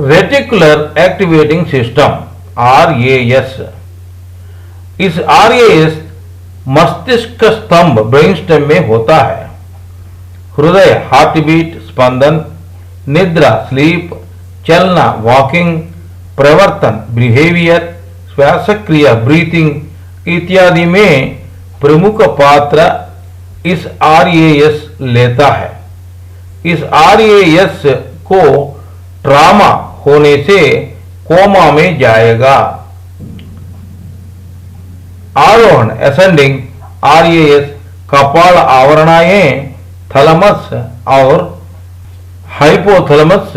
Reticular activating system RAS। इस RAS मस्तिष्क स्तंभ ब्रेनस्टेम में होता है। हृदय हार्ट बीट स्पंदन, निद्रा स्लीप, चलना वॉकिंग, प्रवर्तन बिहेवियर, श्वासक्रिया ब्रीथिंग इत्यादि में प्रमुख पात्र इस RAS लेता है। इस RAS को ट्रॉमा होने से कोमा में जाएगा। आरोहण असेंडिंग RAS कपाल आवरणाएं थैलेमस और हाइपोथैलेमस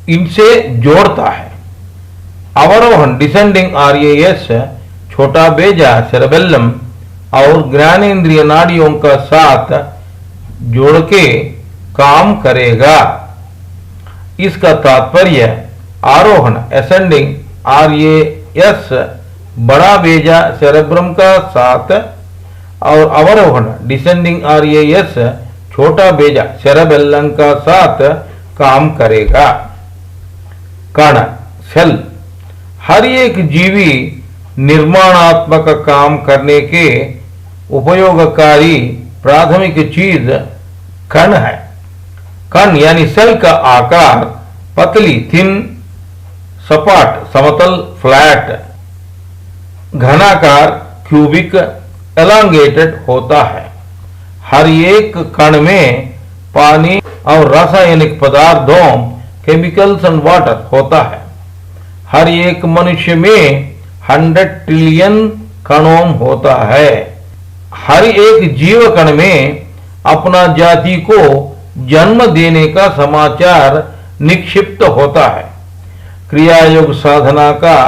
इनसे जोड़ता है। अवरोहण डिसेंडिंग RAS छोटा बेजा सेरेबेलम और ज्ञानेंद्रिय नाड़ियों का साथ जोड़ के काम करेगा। इसका तात्पर्य आरोहण असेंडिंग RAS बड़ा बेजा सेरेब्रम का साथ और अवरोहण डिसेंडिंग RAS छोटा बेजा सेरेबेलम का साथ काम करेगा। कण सेल हर एक जीवी निर्माणात्मक काम करने के उपयोगकारी प्राथमिक चीज कण है। कण यानी सेल का आकार पतली थिन, सपाट समतल फ्लैट, घनाकार क्यूबिक एलांगेटेड होता है। हर एक कण में पानी और रासायनिक पदार्थों केमिकल्स एंड वाटर होता है। हर एक मनुष्य में 100 ट्रिलियन कणों होता है। हर एक जीव कण में अपना जाति को जन्म देने का समाचार निक्षिप्त होता है। क्रियायोग साधना का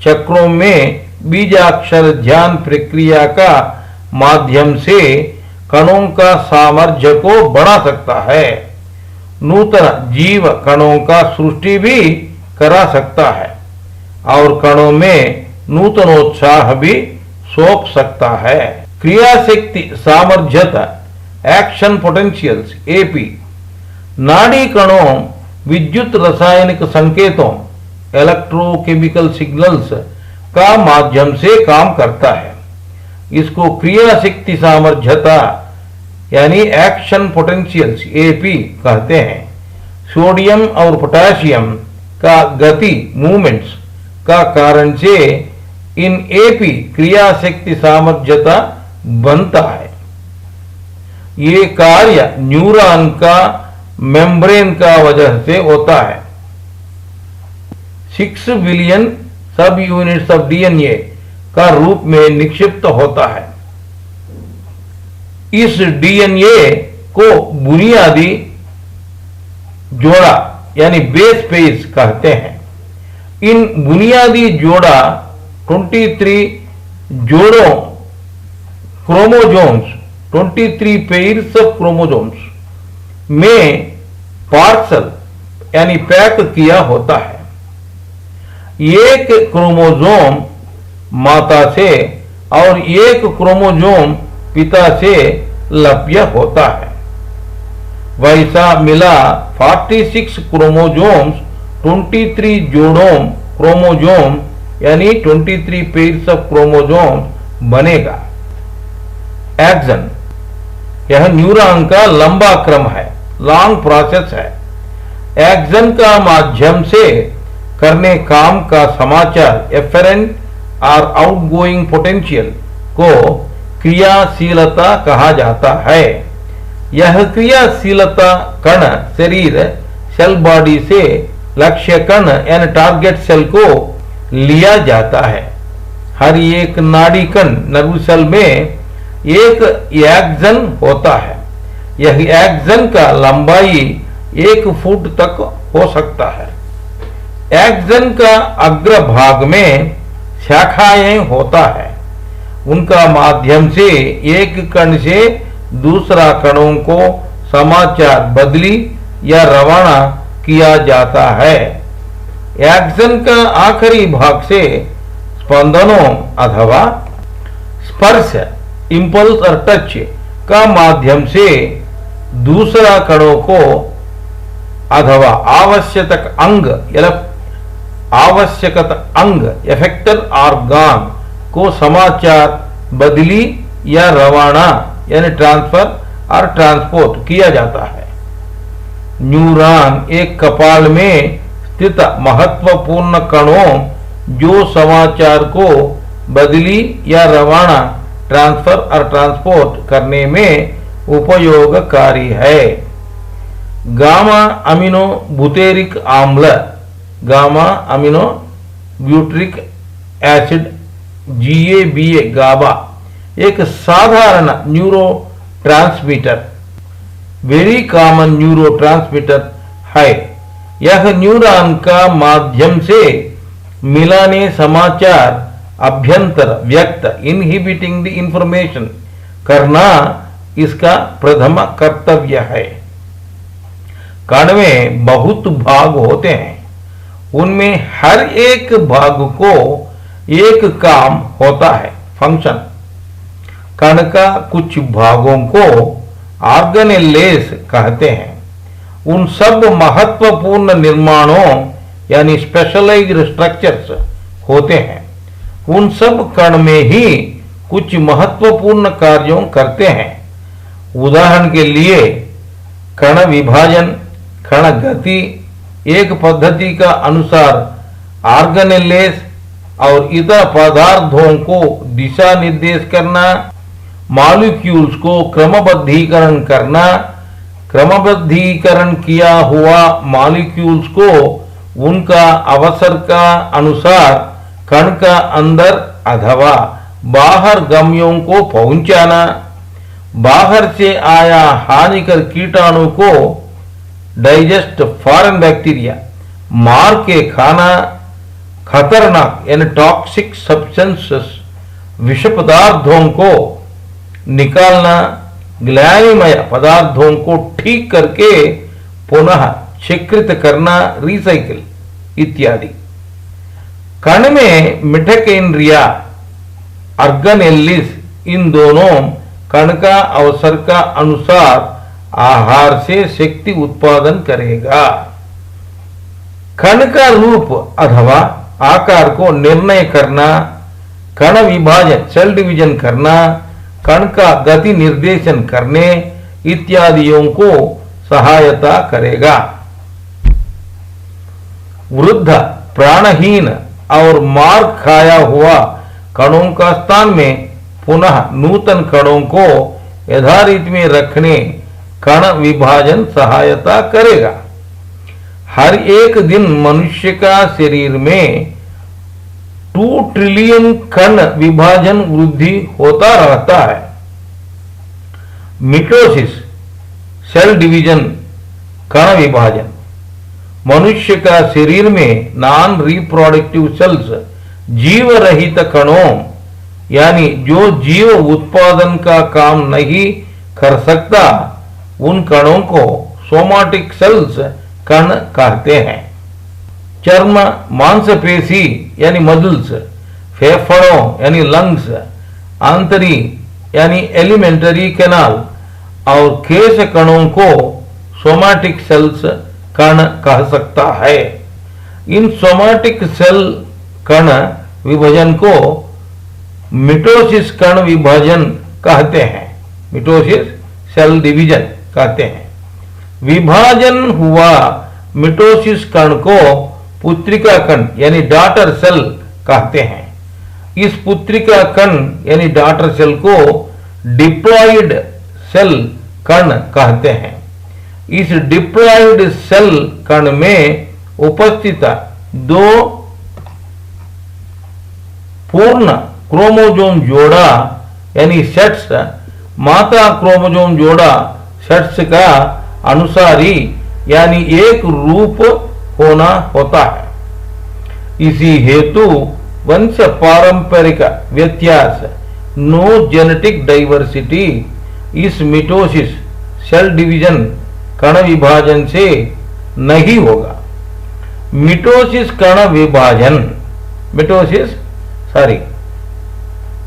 चक्रों में बीजाक्षर ध्यान प्रक्रिया का माध्यम से कणों का सामर्थ्य को बढ़ा सकता है। नूतन जीव कणों का सृष्टि भी करा सकता है और कणों में नूतनोत्साह भी सौंप सकता है। क्रियाशक्ति सामर्थ्यता एक्शन पोटेंशियल्स AP नाड़ी कणों विद्युत रासायनिक संकेतों इलेक्ट्रोकेमिकल सिग्नल्स का माध्यम से काम करता है। इसको क्रियाशक्ति सामर्थ्यता यानी एक्शन पोटेंशियल्स AP कहते हैं। सोडियम और पोटेशियम का गति मूवमेंट्स का कारण से इन AP क्रियाशक्ति सामर्थ्यता बनता है। ये कार्य न्यूरॉन का मेम्ब्रेन का वजह से होता है। 6 बिलियन सब यूनिट्स ऑफ DNA का रूप में निक्षिप्त होता है। इस DNA को बुनियादी जोड़ा यानी बेस पेयर्स कहते हैं। इन बुनियादी जोड़ा 23 जोड़ों क्रोमोजोम्स 23 पेयर्स ऑफ क्रोमोजोम्स में पार्सल यानी पैक किया होता है। एक क्रोमोजोम माता से और एक क्रोमोजोम पिता से लभ्य होता है। वैसा मिला 46 क्रोमोजोम्स 23 जोड़ों क्रोमोजोम यानी 23 पेयर्स ऑफ क्रोमोजोम बनेगा। एक्सन यह न्यूरॉन का लंबा क्रम है, लॉन्ग प्रोसेस है। एक्सन का माध्यम से करने काम का समाचार एफरेंट और आउटगोइंग पोटेंशियल को क्रियाशीलता कहा जाता है। यह क्रियाशीलता कण शरीर सेल बॉडी से लक्ष्य कण यानी टारगेट सेल को लिया जाता है। हर एक नाड़ी कण नर्व सेल में एक एक्सन होता है। यह एक्सन का लंबाई 1 फुट तक हो सकता है। एक्सन का अग्र भाग में शाखाएं होता है। उनका माध्यम से एक कण से दूसरा कणों को समाचार बदली या रवाना किया जाता है। एक्सन का आखिरी भाग से स्पंदनों अथवा स्पर्श इंपल्स और टच का माध्यम से दूसरा कणों को अथवा आवश्यकता अंग एफेक्टर ऑर्गन को समाचार बदली या रवाना यानी ट्रांसफर और ट्रांसपोर्ट किया जाता है। न्यूरॉन एक कपाल में स्थित महत्वपूर्ण कणों जो समाचार को बदली या रवाना ट्रांसफर और ट्रांसपोर्ट करने में उपयोगकारी है। गामा अमीनो बुटेरिक आम्ल gamma amino butyric acid GABA गाबा एक साधारण neuro transmitter very common neuro transmitter है। यह न्यूरॉन का माध्यम से मिलाने समाचार अभ्यंतर व्यक्त इनहिबिटिंग द इंफॉर्मेशन करना इसका प्रथम कर्तव्य है। कण में बहुत भाग होते हैं। उनमें हर एक भाग को एक काम होता है, फंक्शन। कण का कुछ भागों को ऑर्गेनेलेस कहते हैं। उन सब महत्वपूर्ण निर्माणों यानी स्पेशलाइज्ड स्ट्रक्चर्स होते हैं। उन सब कण में ही कुछ महत्वपूर्ण कार्यों करते हैं। उदाहरण के लिए कण विभाजन, कण गति, एक पद्धति का अनुसार ऑर्गेनेलेस और इतर पदार्थों को दिशा निर्देश करना, मॉलिक्यूल्स को क्रमबद्धीकरण करना, क्रमबद्धीकरण किया हुआ मॉलिक्यूल्स को उनका अवसर का अनुसार कण का अंदर अथवा बाहर गम्यों को पहुंचाना, बाहर से आया हानिकर कीटाणु को डाइजेस्ट फॉरेन बैक्टीरिया मार के खाना, खतरनाक यानी टॉक्सिक सब्सटेंसेस विष पदार्थों को निकालना, ग्लैनिमय पदार्थों को ठीक करके पुनः स्वीकृत करना, रिसाइकिल इत्यादि। कण में मिटोकॉन्ड्रिया, ऑर्गेनेलिस इन दोनों कण का अवसर का अनुसार आहार से शक्ति उत्पादन करेगा। कण का रूप अथवा आकार को निर्णय करना, कण विभाजन सेल डिवीजन करना, कण का गति निर्देशन करने इत्यादियों को सहायता करेगा। वृद्ध, प्राणहीन और मार खाया हुआ कणों का स्थान में पुनः नूतन कणों को यथारीति में रखने कण विभाजन सहायता करेगा। हर एक दिन मनुष्य का शरीर में 2 ट्रिलियन कण विभाजन वृद्धि होता रहता है। मिटोसिस सेल डिवीजन, कण विभाजन मनुष्य का शरीर में नॉन रिप्रोडक्टिव सेल्स, जीव रहित कणों यानी जो जीव उत्पादन का काम नहीं कर सकता, उन कणों को सोमाटिक सेल्स कण कहते हैं। चर्म, मांसपेशी यानी मसल्स, फेफड़ों यानी लंग्स, आंतरी यानी एलिमेंटरी कैनाल और केश कणों को सोमाटिक सेल्स कण कह सकता है। इन सोमाटिक सेल कण विभाजन को मिटोसिस कण विभाजन कहते हैं। मिटोसिस सेल डिवीजन कहते हैं। विभाजन हुआ मिटोसिस कण को पुत्रिका कण यानी डॉटर सेल कहते हैं। इस पुत्रिका कण यानी डॉटर सेल को डिप्लॉइड सेल कण कहते हैं। इस डिप्लॉइड सेल कण में उपस्थित दो पूर्ण क्रोमोसोम जोड़ा यानी सेट्स, माता क्रोमोसोम जोड़ा सेट्स का अनुसारी यानी एक रूप होना होता है। इसी हेतु वंश पारंपरिक व्यत्यास, नो जेनेटिक डाइवर्सिटी, इस मिटोसिस सेल डिवीजन कण विभाजन से नहीं होगा। मिटोसिस कण विभाजन,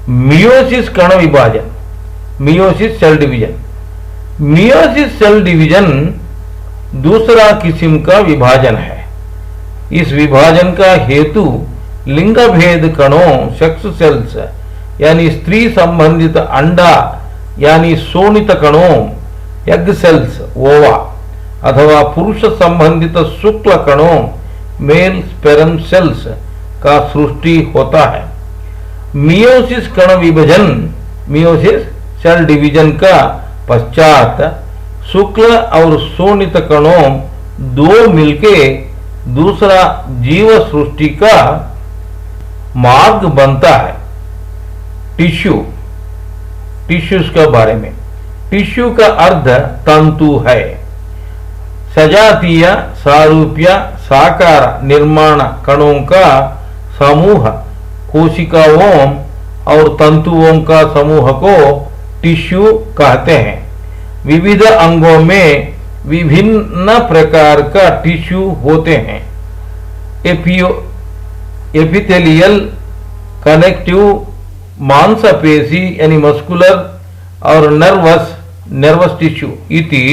मियोसिस कण विभाजन, meiosis cell division. Meiosis cell division दूसरा किस्म का विभाजन है। इस विभाजन का हेतु लिंग भेद कणों, सेक्स सेल्स यानी स्त्री संबंधित अंडा यानी शोणित कणों, एग सेल्स, ओवा अथवा पुरुष संबंधित शुक्ल कणों, मेल स्पेरम सेल्स का सृष्टि होता है। मियोसिस कण विभाजन, मियोसिस सेल डिवीजन का पश्चात शुक्ल और शोणित कणों दो मिलके दूसरा जीव सृष्टि का मार्ग बनता है। टिश्यूज के बारे में, टिश्यू का अर्थ तंतु है। सजातीय, सारूप्य, साकार निर्माण कणों का समूह, कोशिकाओं और तंतुओं का समूह को टिश्यू कहते हैं। विविध अंगों में विभिन्न प्रकार का टिश्यू होते हैं। एपिथेलियल, कनेक्टिव, मांसपेशी यानी मस्कुलर और नर्वस टिश्यू इति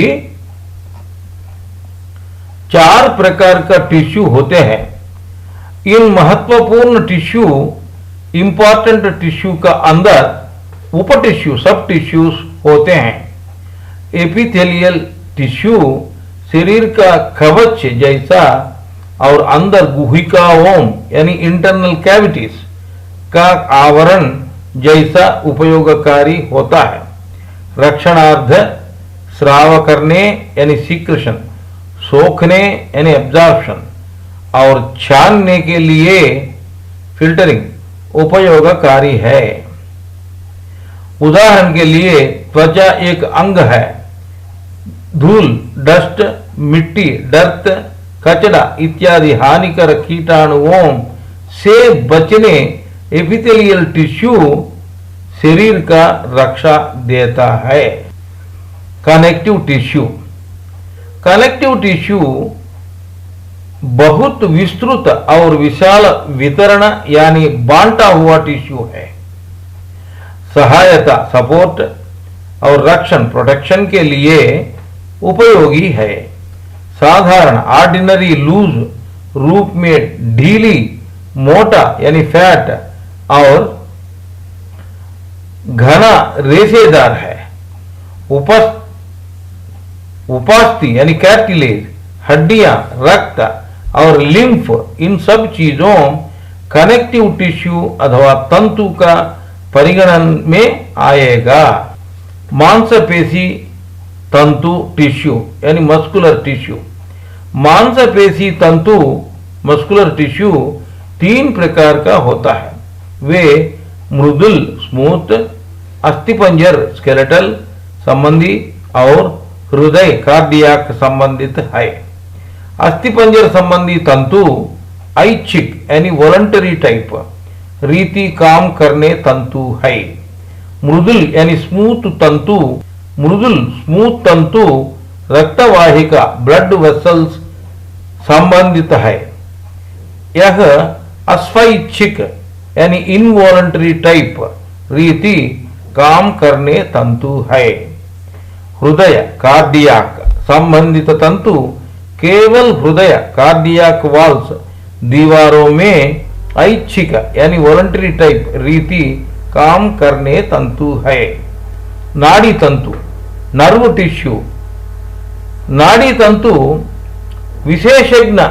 4 प्रकार का टिश्यू होते हैं। इन महत्वपूर्ण टिश्यू, इंपॉर्टेंट टिश्यू का अंदर उप टिश्यू, सब टिश्यूज होते हैं। एपिथेलियल टिश्यू शरीर का कवच जैसा और अंदर गुहिकाओं यानी इंटरनल कैविटीज का आवरण जैसा उपयोगकारी होता है। रक्षणार्थ, स्राव करने यानी सीक्रेशन, सोखने यानी एब्जॉर्प्शन और छानने के लिए फिल्टरिंग उपयोगकारी है। उदाहरण के लिए त्वचा एक अंग है। धूल, डस्ट, मिट्टी, डर्ट, कचरा इत्यादि हानिकर कीटाणुओं से बचने एपिथेलियल टिश्यू शरीर का रक्षा देता है। कनेक्टिव टिश्यू, कनेक्टिव टिश्यू बहुत विस्तृत और विशाल वितरण यानी बांटा हुआ टिश्यू है। सहायता, सपोर्ट और रक्षण, प्रोटेक्शन के लिए उपयोगी है। साधारण ऑर्डिनरी लूज रूप में ढीली, मोटा यानी फैट और घना रेशेदार है। उपास्थि यानी कैर्टिलेज, हड्डियां, रक्त और लिम्फ, इन सब चीजों कनेक्टिव टिश्यू अथवा तंतु का परिगणन में आएगा। मांसपेशी तंतु टिश्यू यानी मस्कुलर टिश्यू। मांसपेशी तंतु मस्कुलर टिश्यू 3 प्रकार का होता है। वे मृदुल स्मूथ, अस्थिपंजर स्केलेटल संबंधी और हृदय कार्डियाक संबंधित है। अस्थिपंजर संबंधी तंतु ऐच्छिक यानी वॉलंटरी टाइप रीति काम करने तंतु है। मृदुल यानी स्मूथ तंतु रक्तवाहिका ब्लड वेसल्स संबंधित है। यह अस्वैच्छिक यानी इनवॉलंटरी टाइप रीति काम करने तंतु है। हृदय कार्डियाक संबंधित तंतु केवल हृदय कार्डियाक वाल्स दीवारों में ऐच्छिक यानी वॉलंटरी टाइप रीति काम करने तंतु है। नाड़ी तंतु नर्व टिश्यू, नाड़ी तंतु विशेषज्ञ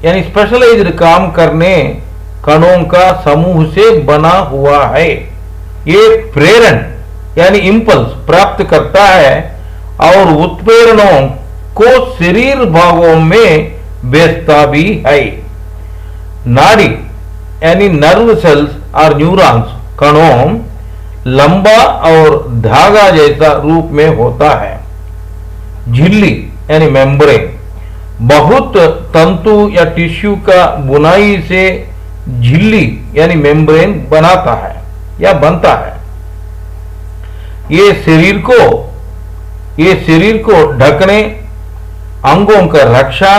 यानी स्पेशलाइज्ड काम करने कणों का समूह से बना हुआ है। ये प्रेरण यानी इंपल्स प्राप्त करता है और उत्प्रेरणों को शरीर भागों में भेजता भी है। नाड़ी यानी नर्व सेल्स और न्यूरॉन्स कणों लंबा और धागा जैसा रूप में होता है। झिल्ली यानी मेम्ब्रेन बहुत तंतु या टिश्यू का बुनाई से झिल्ली यानी मेम्ब्रेन बनाता है या बनता है। ये शरीर को ढकने, अंगों का रक्षा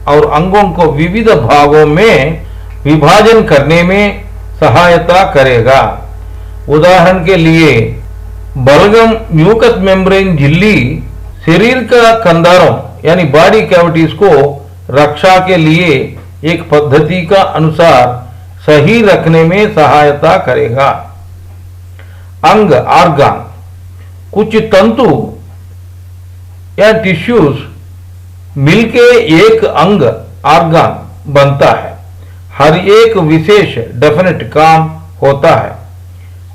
और अंगों को विविध भागों में विभाजन करने में सहायता करेगा। उदाहरण के लिए बलगम म्यूकस मेम्ब्रेन झिल्ली शरीर का कंधारों यानी बॉडी कैविटीज को रक्षा के लिए एक पद्धति का अनुसार सही रखने में सहायता करेगा। अंग ऑर्गन कुछ तंतु या टिश्यूज मिलके एक अंग ऑर्गन बनता है। हर एक विशेष डेफिनेट काम होता है।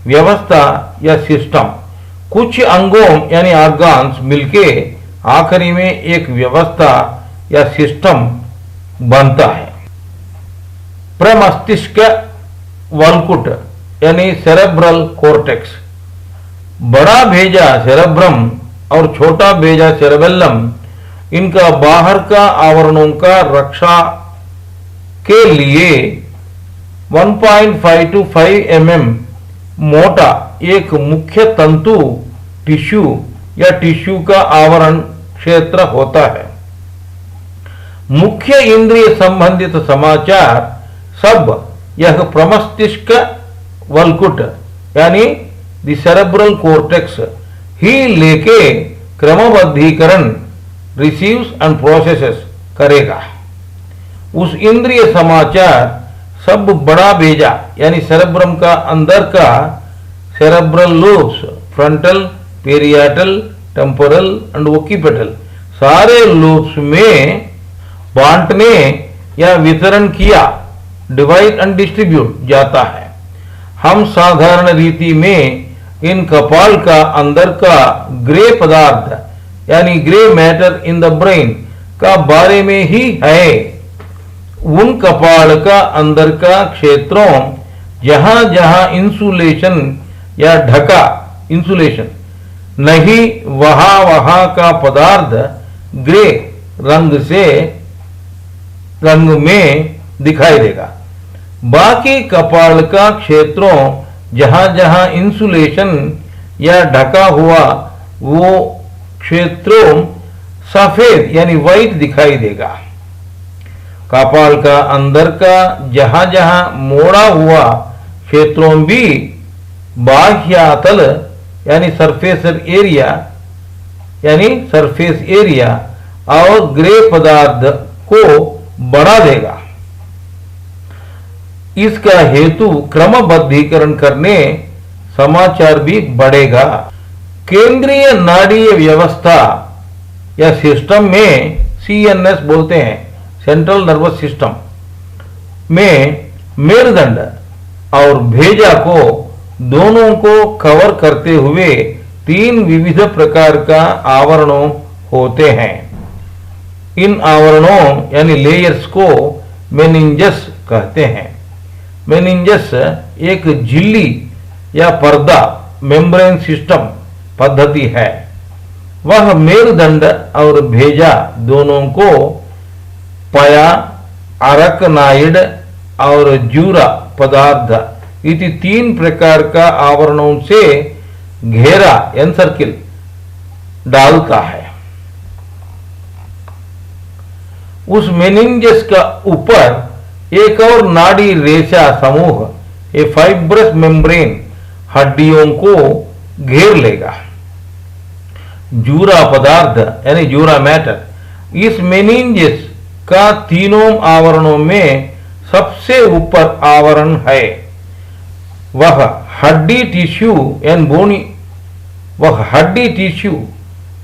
व्यवस्था या सिस्टम कुछ अंगों यानी ऑर्गन्स मिलके आखिरी में एक व्यवस्था या सिस्टम बनता है। प्रमस्तिष्क वल्कुट यानी सेरेब्रल कॉर्टेक्स, बड़ा भेजा सेरेब्रम और छोटा भेजा सेरेबेलम इनका बाहर का आवरणों का रक्षा के लिए 1.5 to 5 mm मोटा एक मुख्य तंतु टिश्यू या टिश्यू का आवरण क्षेत्र होता है। मुख्य इंद्रिय संबंधित समाचार सब यह प्रमस्तिष्क वल्कुट यानी द सेरेब्रल कॉर्टेक्स ही लेके क्रमबद्धीकरण रिसीव्स एंड प्रोसेसेस करेगा। उस इंद्रिय समाचार सब बड़ा भेजा यानी सेरेब्रम का अंदर का cerebral lobes frontal, parietal, temporal and occipital सारे लोब्स में बांटने या वितरण किया, डिवाइड एंड डिस्ट्रीब्यूट जाता है। हम साधारण रीति में इन कपाल का अंदर का ग्रे पदार्थ यानी grey matter in the brain का बारे में ही है। उन कपाल का अंदर का क्षेत्रों जहां जहां इंसुलेशन या ढका इंसुलेशन नहीं वहां का पदार्थ ग्रे रंग में दिखाई देगा। बाकी कपाल का क्षेत्रों जहां जहां इंसुलेशन या ढका हुआ वो क्षेत्रों सफेद यानी व्हाइट दिखाई देगा। कपाल का अंदर का जहां जहां मोड़ा हुआ क्षेत्रों भी बाह्यातल यानी सरफेस एरिया और ग्रे पदार्थ को बढ़ा देगा। इसका हेतु क्रमबद्धीकरण करने समाचार भी बढ़ेगा। केंद्रीय नाड़ीय व्यवस्था या सिस्टम में CNS बोलते हैं, सेंट्रल नर्वस सिस्टम में मेरुदंड और भेजा को दोनों को कवर करते हुए 3 विविध प्रकार का आवरणों होते हैं। इन आवरणों यानी लेयर्स को मेनिंजस कहते हैं। मेनिंजस एक झिल्ली या पर्दा मेम्ब्रेन सिस्टम पद्धति है। वह मेरुदंड और भेजा दोनों को पया, अरकनाइड और जूरा पदार्थ इति 3 प्रकार का आवरणों से घेरा एनसर्किल डालता है। उस मेनिंजस का ऊपर एक और नाड़ी रेशा समूह, ए फाइब्रस मेम्ब्रेन, हड्डियों को घेर लेगा। जूरा पदार्थ यानी जूरा मैटर इस मेनिंजस का तीनों आवरणों में सबसे ऊपर आवरण है। वह हड्डी टिश्यू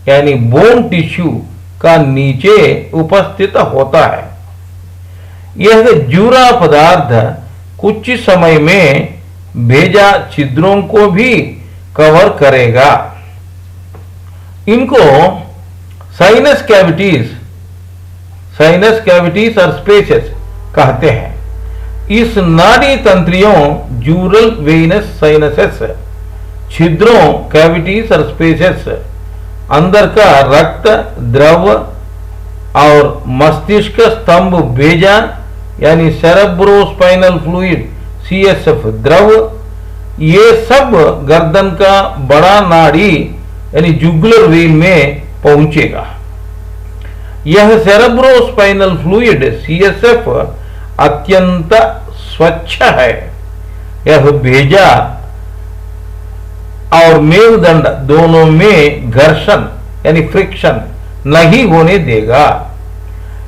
यानी बोन टिश्यू का नीचे उपस्थित होता है। यह जूरा पदार्थ कुछ समय में भेजा छिद्रों को भी कवर करेगा। इनको साइनस कैविटीज और स्पेसेस कहते हैं। इस नाड़ी तंत्रियों जूरल वेनस साइनसेस, छिद्रों कैविटीज और स्पेसेस, अंदर का रक्त द्रव और मस्तिष्क स्तंभ भेजा यानी सेरेब्रोस्पाइनल फ्लूइड CSF द्रव, ये सब गर्दन का बड़ा नाड़ी यानी जुगुलर वेन में पहुंचेगा। यह सेरेब्रोस्पाइनल फ्लूइड CSF अत्यंत स्वच्छ है। यह भेजा और मेरुदंड दोनों में घर्षण यानी फ्रिक्शन नहीं होने देगा।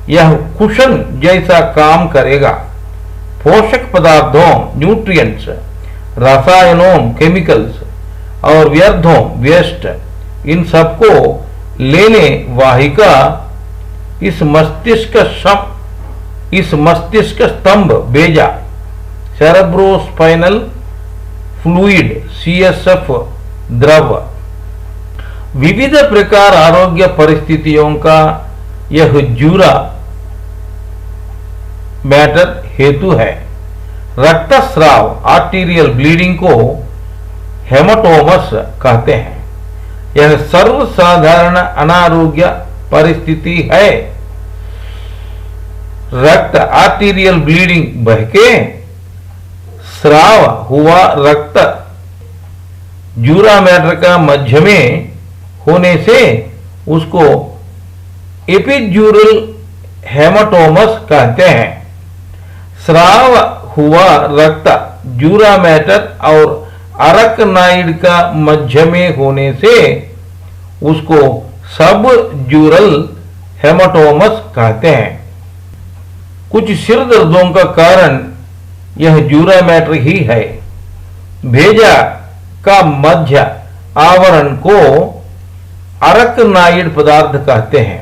यह कुशन जैसा काम करेगा। पोषक पदार्थों न्यूट्रिएंट्स, रसायनों केमिकल्स और व्यर्थों वेस्ट, इन सबको लेने वाहिका इस मस्तिष्क स्तंभ भेजा सेरेब्रोस्पाइनल फ्लूइड CSF द्रव। विविध प्रकार आरोग्य परिस्थितियों का यह जूरा मैटर हेतु है। रक्तस्राव आर्टीरियल ब्लीडिंग को हेमाटोमस कहते हैं। यह सर्वसाधारण अनारोग्य परिस्थिति है। रक्त आर्टीरियल ब्लीडिंग बहके स्राव हुआ रक्त जूरा मैटर का मध्य में होने से उसको एपिड्यूरल हेमाटोमस कहते हैं। स्राव हुआ रक्त जूरा मैटर और अरकनाइड का मध्य में होने से उसको सब जूरल हेमाटोमस कहते हैं। कुछ सिर दर्दों का कारण यह जूरा मैटर ही है। भेजा का मध्य आवरण को अरकनाइड पदार्थ कहते हैं।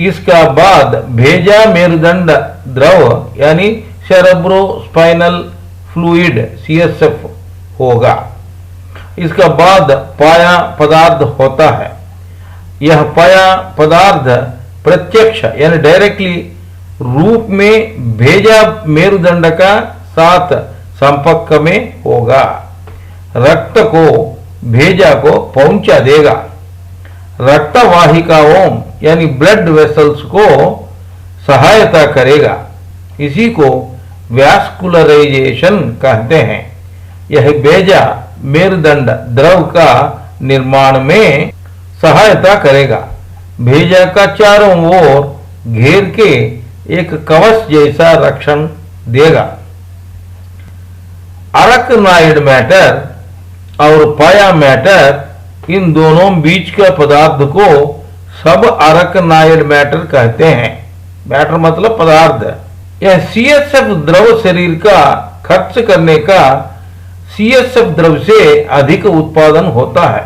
इसका बाद भेजा मेरुदंड द्रव यानी सेरेब्रोस्पाइनल फ्लूइड CSF होगा। इसका बाद पाया पदार्थ होता है। यह पाया पदार्थ प्रत्यक्ष यानी डायरेक्टली रूप में भेजा मेरुदंड का साथ संपर्क में होगा। रक्त को भेजा को पहुंचा देगा। रक्त वाहिकाओं यानी ब्लड वेसल्स को सहायता करेगा। इसी को वैस्कुलराइजेशन कहते हैं। यह भेजा मेरुदंड द्रव का निर्माण में सहायता करेगा। भेजा का चारों ओर घेर के एक कवच जैसा रक्षण देगा। अरकनाइड मैटर और पाया मैटर, इन दोनों बीच का पदार्थ को सब अरकनाइड मैटर कहते हैं। मैटर मतलब पदार्थ। यह CSF द्रव शरीर का खर्च करने का CSF द्रव से अधिक उत्पादन होता है।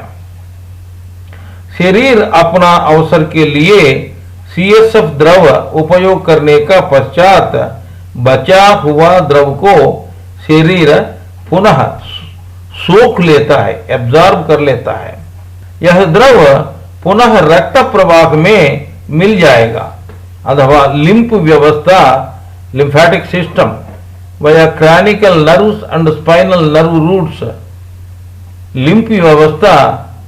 शरीर अपना अवसर के लिए CSF द्रव उपयोग करने का पश्चात बचा हुआ द्रव को शरीर पुनः सोख लेता है, एब्जॉर्ब कर लेता है। यह द्रव पुनः रक्त प्रवाह में मिल जाएगा अथवा लिम्फ व्यवस्था lymphatic system via cranial nerves and spinal nerve roots lymph व्यवस्था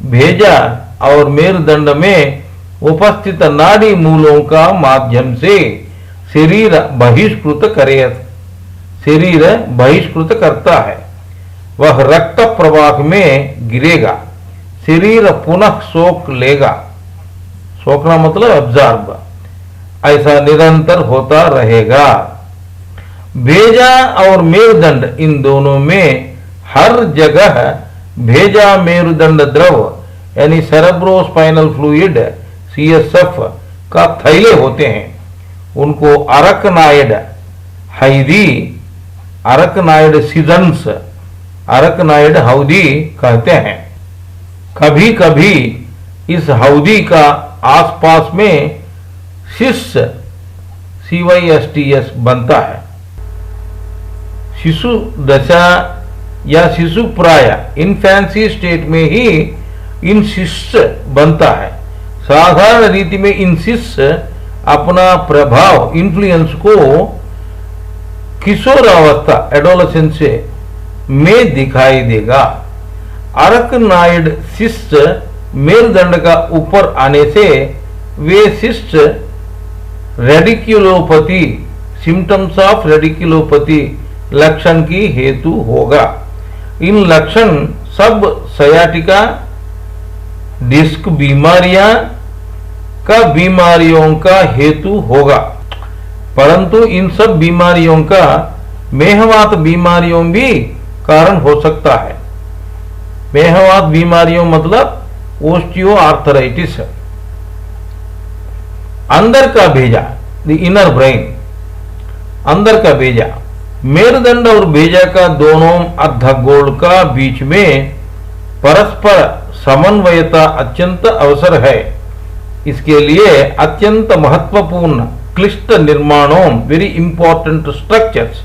भेजा और मेरुदंड में उपस्थित नाड़ी मूलों का माध्यम से शरीर बहिष्कृत करे, शरीर बहिष्कृत करता है, वह रक्त प्रवाह में गिरेगा, शरीर पुनः सोख लेगा, सोखना मतलब अब्जॉर्ब, ऐसा निरंतर होता रहेगा। भेजा और मेरुदंड, इन दोनों में हर जगह भेजा मेरुदंड द्रव यानी सेरेब्रोस्पाइनल फ्लूइड CSF का थैले होते हैं। उनको अरकनाइड हौदी, अरकनाइड सीजन्स, अरकनाइड हौदी कहते हैं। कभी कभी इस हौदी का आसपास में शिष्य CYSTS बनता है। शिशु दशा या शिशु प्राय इन्फेंसी स्टेट में ही इन शिष्य बनता है। साधारण रीति में इन शिष्य अपना प्रभाव इन्फ्लुएंस को किशोर अवस्था एडोलेसेंस में दिखाई देगा। अरकनाइड शिष्य मेरुदंड का ऊपर आने से वे शिष्य रेडिकुलोपैथी, सिम्टम्स ऑफ रेडिकुलोपैथी लक्षण की हेतु होगा। इन लक्षण सब सयाटिका डिस्क बीमारियों का हेतु होगा, परंतु इन सब बीमारियों का मेहवात बीमारियों भी कारण हो सकता है। मेहवात बीमारियों मतलब ओस्टियो आर्थराइटिस। अंदर का भेजा, द इनर ब्रेन, अंदर का भेजा, मेरुदंड और भेजा का दोनों अर्धगोल का बीच में परस्पर समन्वयता अत्यंत अवसर है। इसके लिए अत्यंत महत्वपूर्ण क्लिष्ट निर्माणों, वेरी इंपॉर्टेंट स्ट्रक्चर्स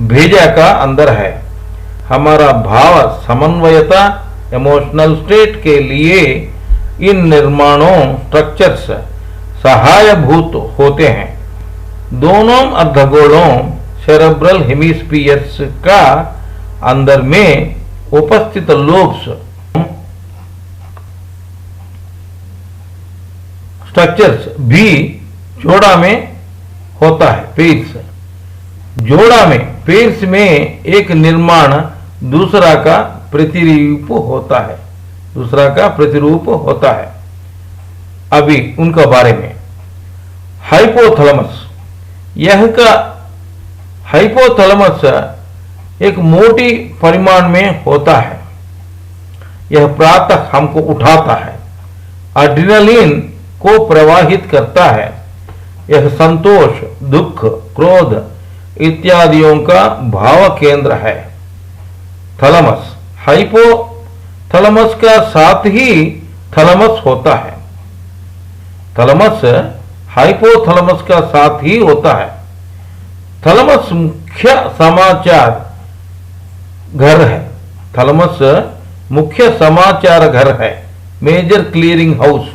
भेजा का अंदर है। हमारा भाव समन्वयता, इमोशनल स्टेट के लिए इन निर्माणों स्ट्रक्चर्स सहायभूत होते हैं। दोनों अर्धगोलों सेरेब्रल हेमिस्फीयर्स का अंदर में उपस्थित लोब्स स्ट्रक्चर्स भी जोड़ा में होता है। पेर्स, जोड़ा में, पेर्स में एक निर्माण दूसरा का प्रतिरूप होता है, दूसरा का प्रतिरूप होता है। अभी उनका बारे में, हाइपोथैलेमस, यह का हाइपोथैलेमस एक मोटी परिमाण में होता है। यह प्रातः हमको उठाता है, एड्रेनलिन को प्रवाहित करता है। यह संतोष, दुख, क्रोध इत्यादियों का भाव केंद्र है। थैलेमस, हाइपोथैलेमस का साथ ही थैलेमस होता है। थैलेमस हाइपोथैलेमस का साथ ही होता है। थैलेमस मुख्य समाचार घर है। थैलेमस मुख्य समाचार घर है, मेजर क्लियरिंग हाउस।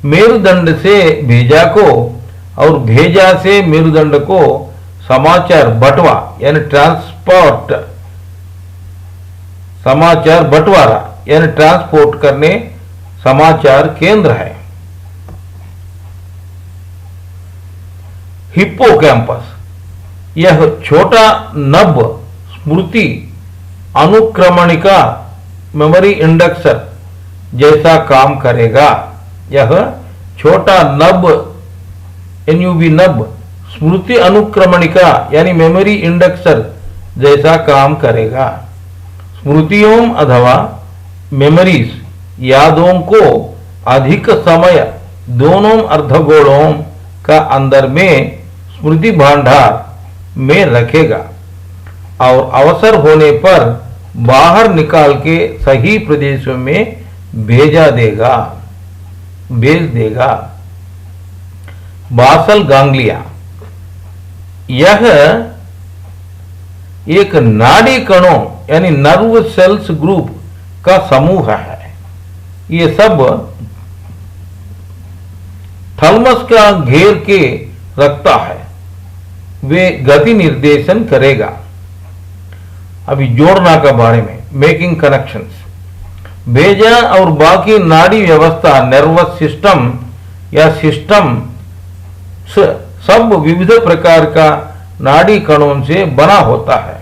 मेरुदंड से भेजा को और भेजा से मेरुदंड को समाचार बंटवा यानी ट्रांसपोर्ट, समाचार बंटवारा यानी ट्रांसपोर्ट करने समाचार केंद्र है। हिप्पोकैम्पस, यह छोटा नभ स्मृति अनुक्रमणिका, मेमोरी इंडेक्सर जैसा काम करेगा। यह छोटा नभ, NUB नभ, स्मृति अनुक्रमणिका यानी मेमोरी इंडेक्सर जैसा काम करेगा। स्मृतियों अथवा मेमोरीज, यादों को अधिक समय दोनों अर्धगोलों का अंदर में स्मृति भंडार में रखेगा और अवसर होने पर बाहर निकाल के सही प्रदेशों में भेज देगा। बासल गांग्लिया, यह एक नाड़ी कणों यानी नर्व सेल्स ग्रुप का समूह है। ये सब थैलेमस का घेर के रखता है, वे गति निर्देशन करेगा। अभी जोड़ना का बारे में, मेकिंग कनेक्शंस। भेजा और बाकी नाड़ी व्यवस्था, नर्वस सिस्टम या सिस्टम सब विविध प्रकार का नाड़ी कणों से बना होता है।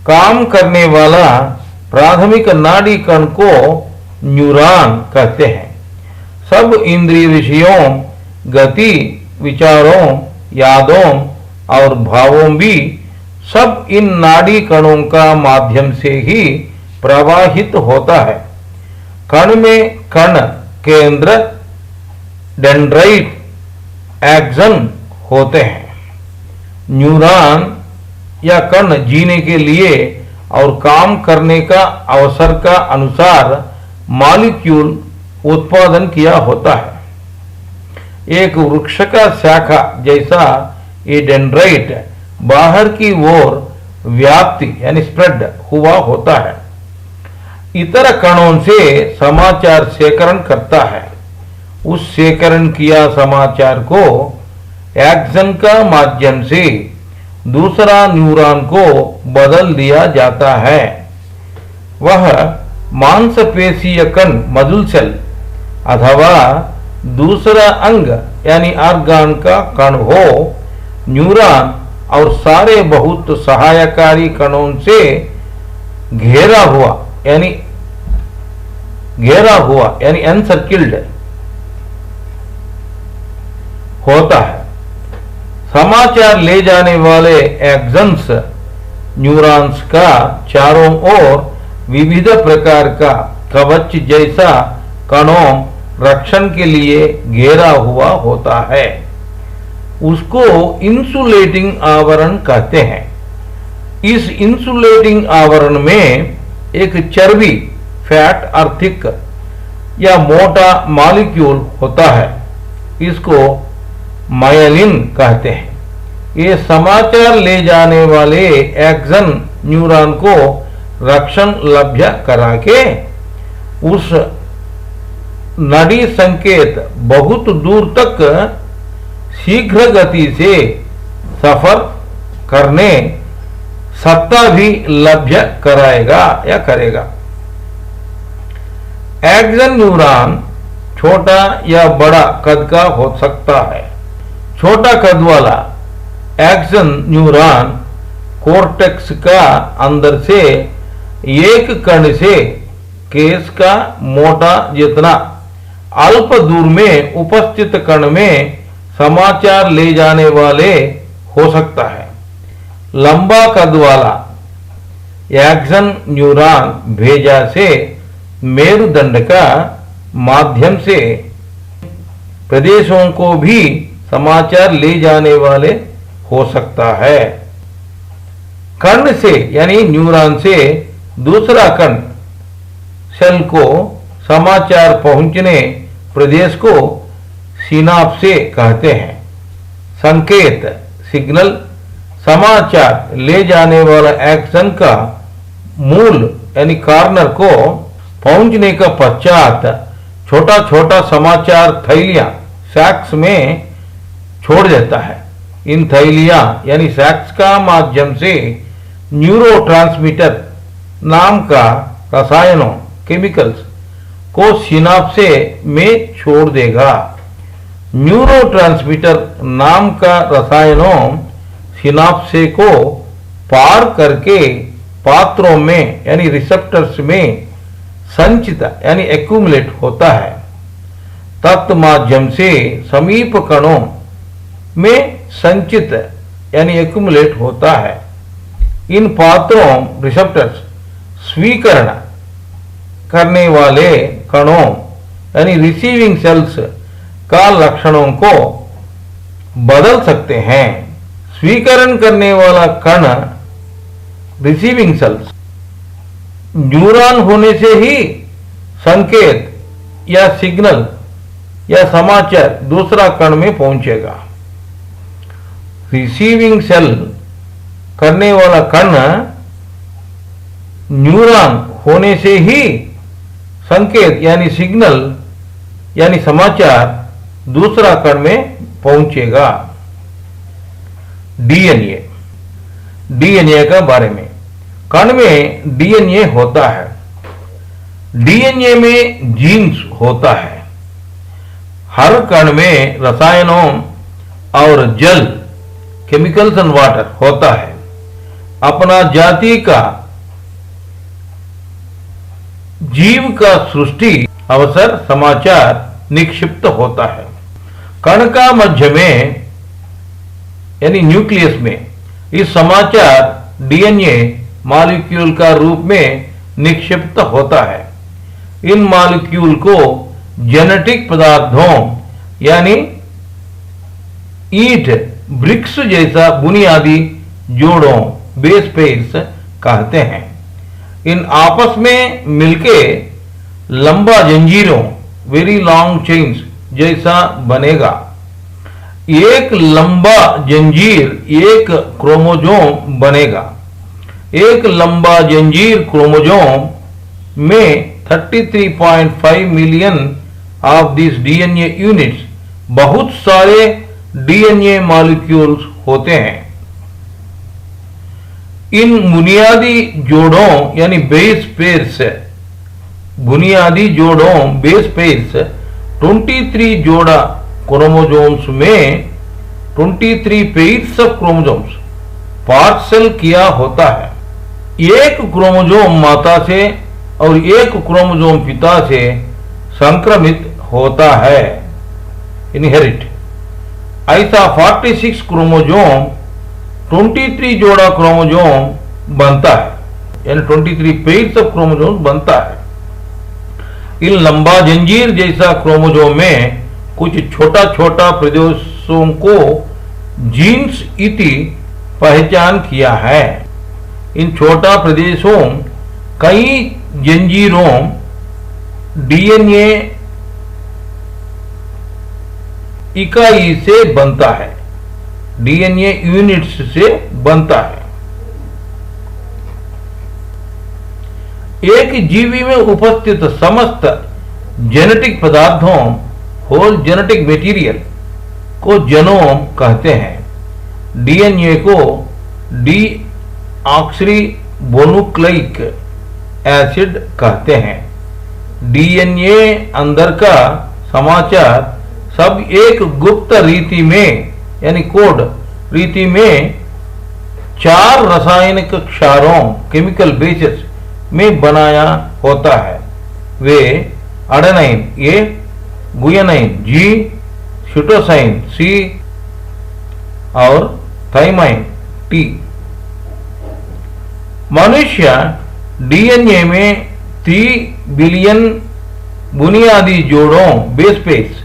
काम करने वाला प्राथमिक नाड़ी कण को न्यूरॉन कहते हैं। सब इंद्रिय विषयों, गति, विचारों, यादों और भावों भी सब इन नाड़ी कणों का माध्यम से ही प्रवाहित होता है। कण में कण केंद्र, डेंड्राइट, एक्सन होते हैं। न्यूरॉन या कण जीने के लिए और काम करने का अवसर का अनुसार मॉलिक्यूल उत्पादन किया होता है। एक वृक्ष का शाखा जैसा ये डेंड्राइट बाहर की ओर व्याप्ति यानी स्प्रेड हुआ होता है। इतर कणों से समाचार सेकरण करता है। उस सेकरण किया समाचार को एक्सन का माध्यम से दूसरा न्यूरॉन को बदल दिया जाता है। वह मांसपेशीय कण मजल सेल अथवा दूसरा अंग यानी ऑर्गन का कण हो, न्यूरॉन और सारे बहुत सहायकारी कणों से घेरा हुआ यानी एनसर्किल्ड होता है। समाचार ले जाने वाले एक्सन्स न्यूरॉन्स का चारों ओर विविध प्रकार का कवच जैसा कणों रक्षण के लिए घेरा हुआ होता है। उसको इंसुलेटिंग आवरण कहते हैं। इस इंसुलेटिंग आवरण में एक चर्बी, फैट और थिक या मोटा मॉलिक्यूल होता है। इसको मायलिन कहते हैं। ये समाचार ले जाने वाले एक्सन न्यूरॉन को रक्षण लभ्य करा के उस नाड़ी संकेत बहुत दूर तक शीघ्र गति से सफर करने सत्ता भी लभ्य कराएगा या करेगा। एक्सन न्यूरॉन छोटा या बड़ा कद का हो सकता है। छोटा कद वाला एक्सन न्यूरॉन कोर्टेक्स का अंदर से एक कण से केस का मोटा जितना अल्प दूर में उपस्थित कण में समाचार ले जाने वाले हो सकता है। लंबा कद वाला एक्सन न्यूरॉन भेजा से मेरुदंड का माध्यम से प्रदेशों को भी समाचार ले जाने वाले हो सकता है। कण से यानी न्यूरॉन से दूसरा कण सेल को समाचार पहुंचने प्रदेश को सिनाप्स कहते हैं। संकेत सिग्नल समाचार ले जाने वाला एक्सन का मूल यानी कॉर्नर को पहुंचने का पश्चात छोटा छोटा समाचार थैलियां सैक्स में छोड़ देता है। इन थैलियां यानी सैक्स का माध्यम से न्यूरोट्रांसमीटर नाम का रसायनों केमिकल्स को सिनाप्स में छोड़ देगा। न्यूरोट्रांसमीटर नाम का रसायनों सिनाप्स को पार करके पात्रों में यानी रिसेप्टर्स में संचित यानी एक्यूमुलेट होता है। तत्माध्यम से समीप कणों में संचित यानी एक्यूमुलेट होता है। इन पात्रों रिसेप्टर्स स्वीकरण करने वाले कणों यानी रिसीविंग सेल्स का लक्षणों को बदल सकते हैं। स्वीकरण करने वाला कण रिसीविंग सेल्स न्यूरॉन होने से ही संकेत या सिग्नल या समाचार दूसरा कण में पहुंचेगा। रिसीविंग सेल करने वाला कण न्यूरॉन होने से ही संकेत यानी सिग्नल यानी समाचार दूसरा कण में पहुंचेगा। डीएनए का बारे में, कण में डीएनए होता है। डीएनए में जीन्स होता है। हर कण में रसायनों और जल केमिकल्स एंड वाटर होता है। अपना जाति का जीव का सृष्टि अवसर समाचार निक्षिप्त होता है। कण का मध्य में यानी न्यूक्लियस में इस समाचार डीएनए मॉलिक्यूल का रूप में निक्षिप्त होता है। इन मॉलिक्यूल को जेनेटिक पदार्थों यानी ईंट ब्रिक्स जैसा बुनियादी जोड़ों बेस पेयर्स कहते हैं। इन आपस में मिलके लंबा जंजीरों वेरी लॉन्ग चेन्स जैसा बनेगा। एक लंबा जंजीर एक क्रोमोजोम बनेगा। एक लंबा जंजीर क्रोमोजोम में 33.5 million of this DNA units बहुत सारे डीएनए मॉलिक्यूल्स होते हैं। इन बुनियादी जोड़ों यानी बेस पेयर्स बुनियादी जोड़ों बेस पेयर्स 23 जोड़ा क्रोमोजोम्स में 23 पेयर्स ऑफ क्रोमोजोम्स पार्सल किया होता है। एक क्रोमोजोम माता से और एक क्रोमोजोम पिता से संक्रमित होता है इनहेरिट। ऐसा 46 क्रोमोजोम 23 जोड़ा क्रोमोजोम बनता है यानी 23 पेयर्स ऑफ क्रोमोजोम बनता है। इन लंबा जंजीर जैसा क्रोमोजोम में कुछ छोटा छोटा प्रदेशों को जीन्स इति पहचान किया है। इन छोटा प्रदेशों कई जंजीरों डीएनए इकाई से बनता है डीएनए यूनिट्स से बनता है। एक जीवी में उपस्थित समस्त जेनेटिक पदार्थों होल जेनेटिक मटेरियल को जेनोम कहते हैं। डीएनए को डी ऑक्सी बोनुक्लिक एसिड कहते हैं। डीएनए अंदर का समाचार सब एक गुप्त रीति में यानी कोड रीति में 4 रासायनिक क्षारों केमिकल बेसेस में बनाया होता है। वे एडेनाइन ए, गुयानाइन जी, सिटोसाइन सी और थाइमाइन टी। मनुष्य डीएनए में 3 बिलियन बुनियादी जोड़ों बेस पेयर्स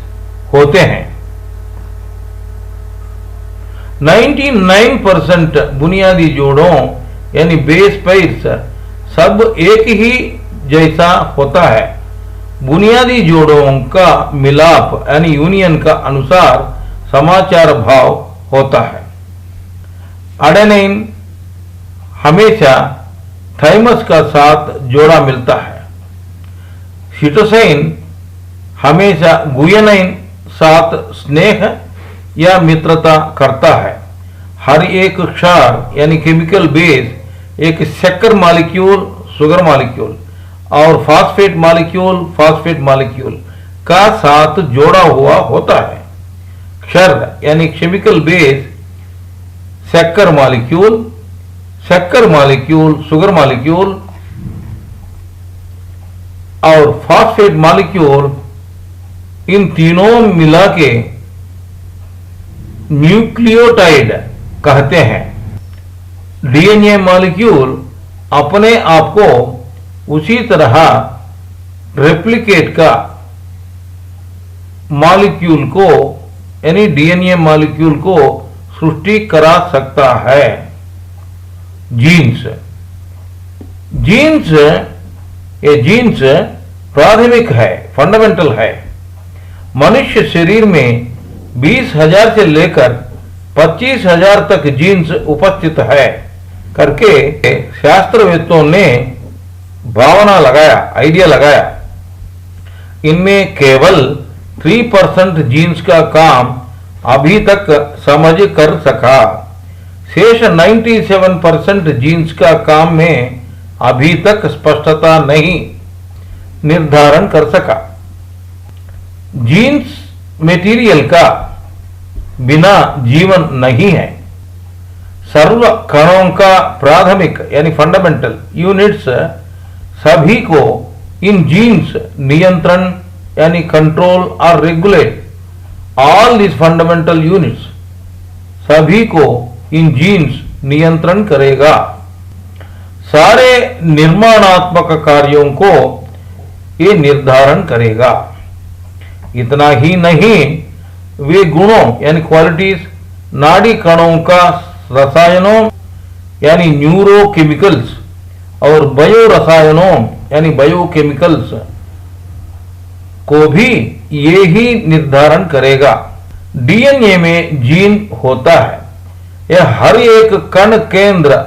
होते हैं। 99% बुनियादी जोड़ों यानी बेस पेयर्स सब एक ही जैसा होता है। बुनियादी जोड़ों का मिलाप यानी यूनियन का अनुसार समाचार भाव होता है। एडेनाइन हमेशा थाइमस का साथ जोड़ा मिलता है। सिटोसाइन हमेशा गुयानाइन साथ स्नेह या मित्रता करता है। हर एक क्षार यानी केमिकल बेस एक शक्कर मॉलिक्यूल सुगर मॉलिक्यूल और फास्फेट मॉलिक्यूल का साथ जोड़ा हुआ होता है। क्षर यानी केमिकल बेस शक्कर मॉलिक्यूल सुगर मॉलिक्यूल और फास्फेट मॉलिक्यूल इन तीनों मिला के न्यूक्लियोटाइड कहते हैं। डीएनए मॉलिक्यूल अपने आप को उसी तरह रेप्लिकेट का मॉलिक्यूल को यानी डीएनए मॉलिक्यूल को सृष्टि करा सकता है। जीन्स ये जीन्स प्राथमिक है फंडामेंटल है। मनुष्य शरीर में 20,000 से लेकर 25,000 तक जीन्स उपस्थित है करके शास्त्रवेत्तों ने आइडिया लगाया। इनमें केवल 3% जीन्स का काम अभी तक समझ कर सका। शेष 97% जीन्स का काम में अभी तक स्पष्टता नहीं निर्धारण कर सका। जीन्स बिना जीवन नहीं है। सर्व कणों का प्राथमिक यानी फंडामेंटल यूनिट्स सभी को इन जीन्स नियंत्रण यानी कंट्रोल और regulate all this fundamental units, सभी को इन जीन्स नियंत्रण करेगा। सारे निर्माणात्मक कार्यों को ये निर्धारण करेगा। इतना ही नहीं, वे गुणों यानी क्वालिटीज नाड़ी कणों का रसायनों यानी न्यूरोकेमिकल्स और बायो रसायनों यानी बायोकेमिकल्स को भी ये ही निर्धारण करेगा। डीएनए में जीन होता है। यह हर एक कण केंद्र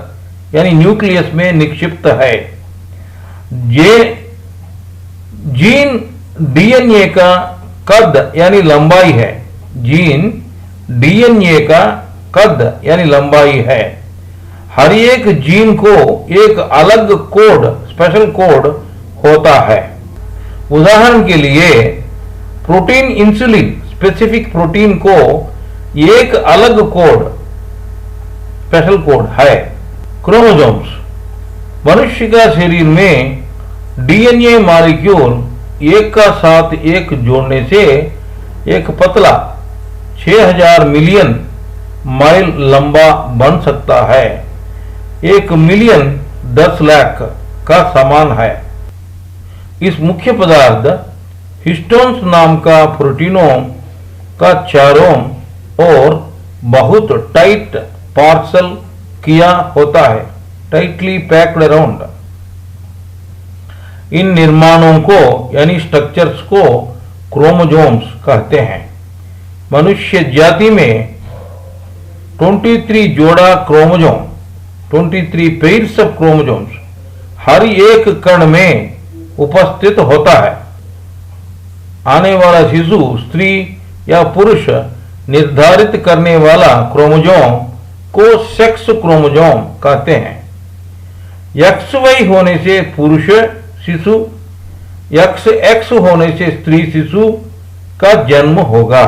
यानी न्यूक्लियस में निक्षिप्त है। ये जीन डीएनए का कद यानी लंबाई है। जीन डीएनए का कद यानी लंबाई है। हर एक जीन को एक अलग कोड, स्पेशल कोड होता है। उदाहरण के लिए प्रोटीन इंसुलिन स्पेसिफिक प्रोटीन को एक अलग कोड, स्पेशल कोड है। क्रोमोसोम्स, मनुष्य का शरीर में डीएनए मॉलिक्यूल एक का साथ एक जोड़ने से एक पतला 6000 मिलियन माइल लंबा बन सकता है। 1 मिलियन 10 लाख का समान है। इस मुख्य पदार्थ हिस्टोन्स नाम का प्रोटीनों का चारों ओर बहुत टाइट पार्सल किया होता है, टाइटली पैक्ड अराउंड। इन निर्माणों को यानी स्ट्रक्चर्स को क्रोमोसोम्स कहते हैं। मनुष्य जाति में 23 जोड़ा क्रोमोसोम, 23 पेयर्स ऑफ क्रोमोसोम्स हर एक कण में उपस्थित होता है। आने वाला शिशु स्त्री या पुरुष निर्धारित करने वाला क्रोमोसोम को सेक्स क्रोमोसोम कहते हैं। XY होने से पुरुष शिशु, XX होने से स्त्री शिशु का जन्म होगा।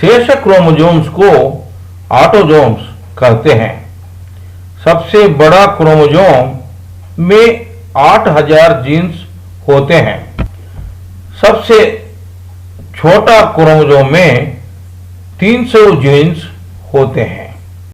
शेष क्रोमोसोम्स को ऑटोसोम्स कहते हैं। सबसे बड़ा क्रोमोसोम में 8000 जीन्स होते हैं। सबसे छोटा क्रोमोसोम में 300 जीन्स होते हैं।